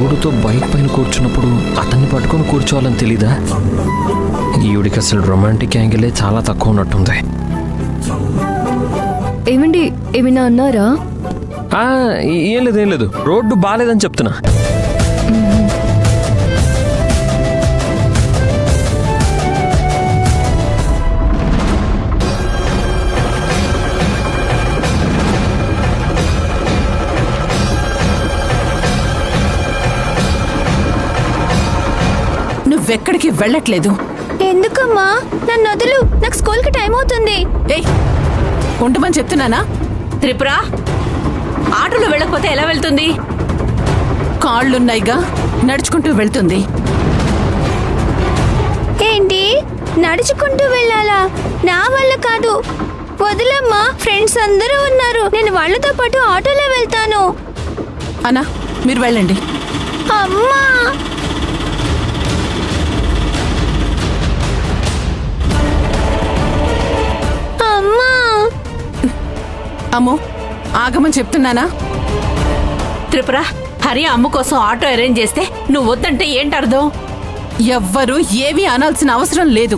తోడుతో bike పైన కూర్చున్నప్పుడు అతన్ని పట్టుకొని కూర్చోవాలని తెలీదా? ఈవిడికి అసలు రొమాంటిక్ యాంగిలే చాలా తక్కువ ఉన్నట్టుంది. ఏమండి, ఏమైనా అన్నారా? ఏం లేదు, రోడ్డు బాగాలేదని చెప్తున్నా. నువ్వెక్కడికి వెళ్ళట్లేదు. ఎందుకమ్మా? నన్ను వదులు, నాకు స్కూల్కి టైం అవుతుంది. ఏయ్, ఉండమని చెప్తున్నానా? త్రిపుర, ఆటోలో వెళ్ళకపోతే ఎలా వెళ్తుంది? కాళ్ళున్నాయిగా, నడుచుకుంటూ వెళ్తుంది. ఏంటి, నడుచుకుంటూ వెళ్ళాలా? నా వల్ల కాదు, వదిలమ్మా. ఫ్రెండ్స్ అందరూ ఉన్నారు, నేను వాళ్ళతో పాటు ఆటోలో వెళ్తాను. అన్నా, మీరు వెళ్ళండి. అమ్మా, అమ్మో, ఆగమని చెప్తున్నానా? త్రిపుర, హరి అమ్మ కోసం ఆటో అరేంజ్ చేస్తే నువ్వు వద్దంటే ఏంటర్థం? ఎవ్వరూ ఏమీ అనాల్సిన అవసరం లేదు.